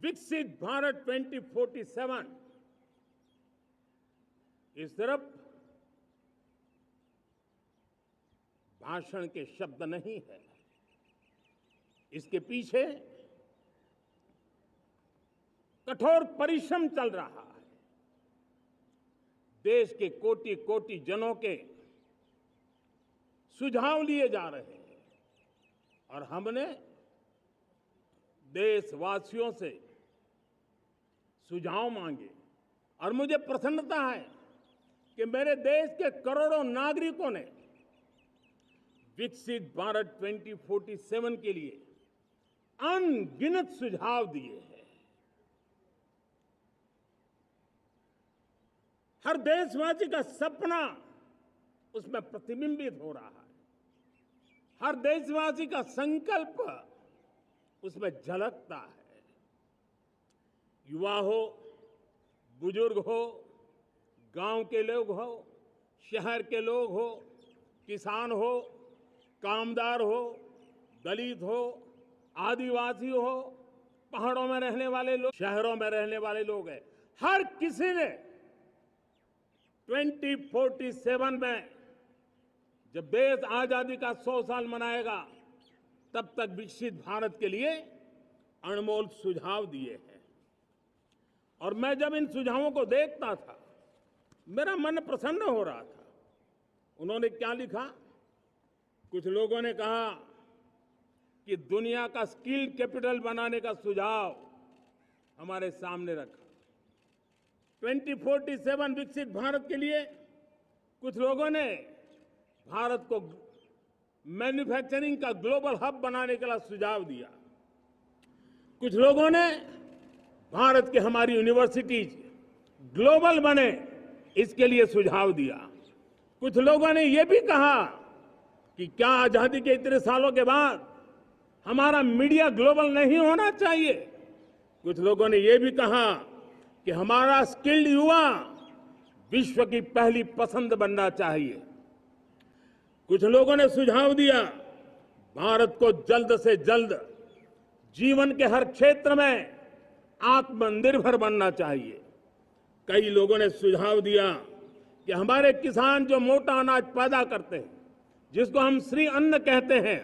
विकसित भारत 2047 ये सिर्फ भाषण के शब्द नहीं है। इसके पीछे कठोर परिश्रम चल रहा है। देश के कोटि कोटि जनों के सुझाव लिए जा रहे हैं और हमने देशवासियों से सुझाव मांगे और मुझे प्रसन्नता है कि मेरे देश के करोड़ों नागरिकों ने विकसित भारत 2047 के लिए अनगिनत सुझाव दिए हैं। हर देशवासी का सपना उसमें प्रतिबिंबित हो रहा है। हर देशवासी का संकल्प उसमें झलकता है। युवा हो, बुजुर्ग हो, गांव के लोग हो, शहर के लोग हो, किसान हो, कामदार हो, दलित हो, आदिवासी हो, पहाड़ों में रहने वाले लोग, शहरों में रहने वाले लोग हैं। हर किसी ने 2047 में जब देश आजादी का 100 साल मनाएगा तब तक विकसित भारत के लिए अनमोल सुझाव दिए हैं। और मैं जब इन सुझावों को देखता था मेरा मन प्रसन्न हो रहा था। उन्होंने क्या लिखा? कुछ लोगों ने कहा कि दुनिया का स्किल कैपिटल बनाने का सुझाव हमारे सामने रखा। 2047 विकसित भारत के लिए कुछ लोगों ने भारत को मैन्युफैक्चरिंग का ग्लोबल हब बनाने का सुझाव दिया। कुछ लोगों ने भारत की हमारी यूनिवर्सिटीज ग्लोबल बने इसके लिए सुझाव दिया। कुछ लोगों ने यह भी कहा कि क्या आजादी के इतने सालों के बाद हमारा मीडिया ग्लोबल नहीं होना चाहिए। कुछ लोगों ने यह भी कहा कि हमारा स्किल्ड युवा विश्व की पहली पसंद बनना चाहिए। कुछ लोगों ने सुझाव दिया भारत को जल्द से जल्द जीवन के हर क्षेत्र में आत्मनिर्भर बनना चाहिए। कई लोगों ने सुझाव दिया कि हमारे किसान जो मोटा अनाज पैदा करते हैं, जिसको हम श्री अन्न कहते हैं,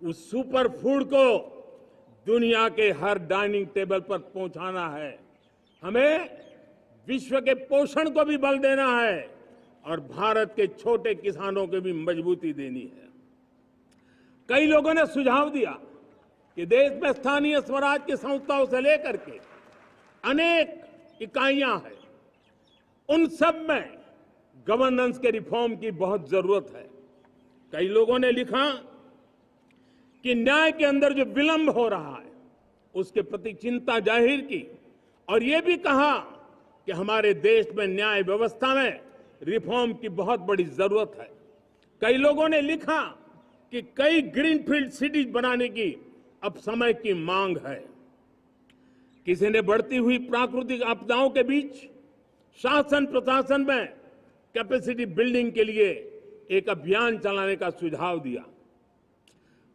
उस सुपर फूड को दुनिया के हर डाइनिंग टेबल पर पहुंचाना है। हमें विश्व के पोषण को भी बल देना है और भारत के छोटे किसानों को भी मजबूती देनी है। कई लोगों ने सुझाव दिया कि देश में स्थानीय स्वराज की संस्थाओं से लेकर के अनेक इकाइयां हैं, उन सब में गवर्नेंस के रिफॉर्म की बहुत जरूरत है। कई लोगों ने लिखा कि न्याय के अंदर जो विलंब हो रहा है उसके प्रति चिंता जाहिर की और ये भी कहा कि हमारे देश में न्याय व्यवस्था में रिफॉर्म की बहुत बड़ी जरूरत है। कई लोगों ने लिखा कि कई ग्रीनफील्ड सिटीज बनाने की अब समय की मांग है। किसी ने बढ़ती हुई प्राकृतिक आपदाओं के बीच शासन प्रशासन में कैपेसिटी बिल्डिंग के लिए एक अभियान चलाने का सुझाव दिया।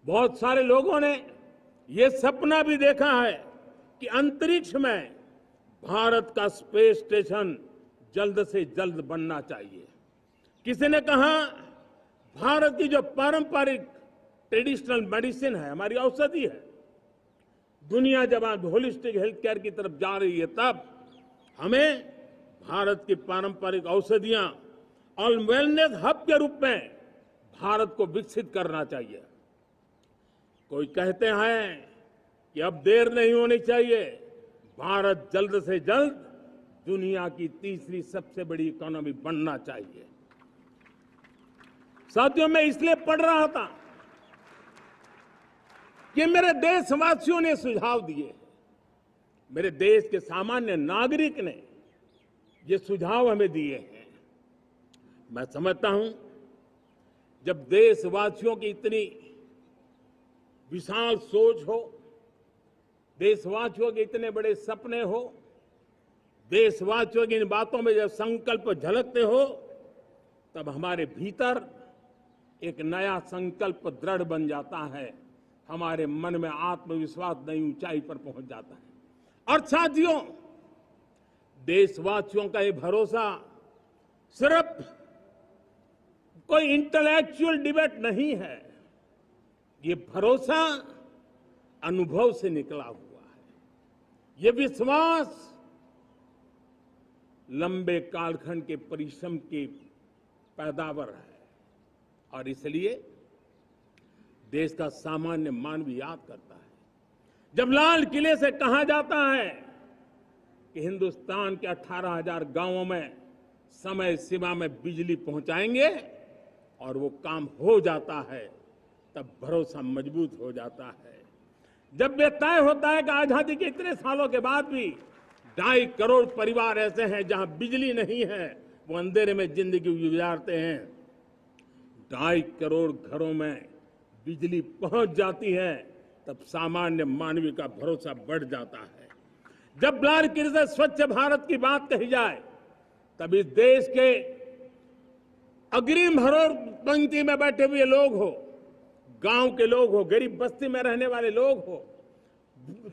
बहुत सारे लोगों ने यह सपना भी देखा है कि अंतरिक्ष में भारत का स्पेस स्टेशन जल्द से जल्द बनना चाहिए। किसी ने कहा भारत की जो पारंपरिक ट्रेडिशनल मेडिसिन है, हमारी औषधि है, दुनिया जब आज होलिस्टिक हेल्थ केयर की तरफ जा रही है तब हमें भारत की पारंपरिक औषधियां और वेलनेस हब के रूप में भारत को विकसित करना चाहिए। कोई कहते हैं कि अब देर नहीं होनी चाहिए, भारत जल्द से जल्द दुनिया की तीसरी सबसे बड़ी इकोनॉमी बनना चाहिए। साथियों, मैं इसलिए पढ़ रहा था कि मेरे देशवासियों ने सुझाव दिए, मेरे देश के सामान्य नागरिक ने ये सुझाव हमें दिए हैं। मैं समझता हूं जब देशवासियों की इतनी विशाल सोच हो, देशवासियों के इतने बड़े सपने हो, देशवासियों की इन बातों में जब संकल्प झलकते हो तब हमारे भीतर एक नया संकल्प दृढ़ बन जाता है, हमारे मन में आत्मविश्वास नई ऊंचाई पर पहुंच जाता है। और साथियों, देशवासियों का ये भरोसा सिर्फ कोई इंटेलेक्चुअल डिबेट नहीं है, ये भरोसा अनुभव से निकला हुआ है। ये विश्वास लंबे कालखंड के परिश्रम की पैदावार है और इसलिए देश का सामान्य मानव याद करता है जब लाल किले से कहा जाता है कि हिंदुस्तान के 18,000 गांवों में समय सीमा में बिजली पहुंचाएंगे और वो काम हो जाता है, तब भरोसा मजबूत हो जाता है। जब ये तय होता है कि आजादी के इतने सालों के बाद भी 2.5 करोड़ परिवार ऐसे हैं जहां बिजली नहीं है, वो अंधेरे में जिंदगी गुजारते हैं, 2.5 करोड़ घरों में बिजली पहुंच जाती है, तब सामान्य मानवीय का भरोसा बढ़ जाता है। जब लाल किले से स्वच्छ भारत की बात कही जाए, तब इस देश के अग्रिम पंक्ति में बैठे हुए लोग हो, गांव के लोग हो, गरीब बस्ती में रहने वाले लोग हो,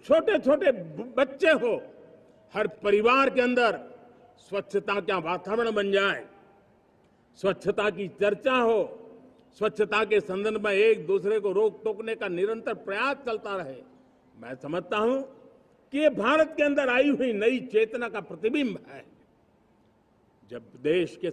छोटे छोटे बच्चे हो, हर परिवार के अंदर स्वच्छता का वातावरण बन जाए, स्वच्छता की चर्चा हो, स्वच्छता के संदर्भ में एक दूसरे को रोक टोकने का निरंतर प्रयास चलता रहे। मैं समझता हूं कि ये भारत के अंदर आई हुई नई चेतना का प्रतिबिंब है। जब देश के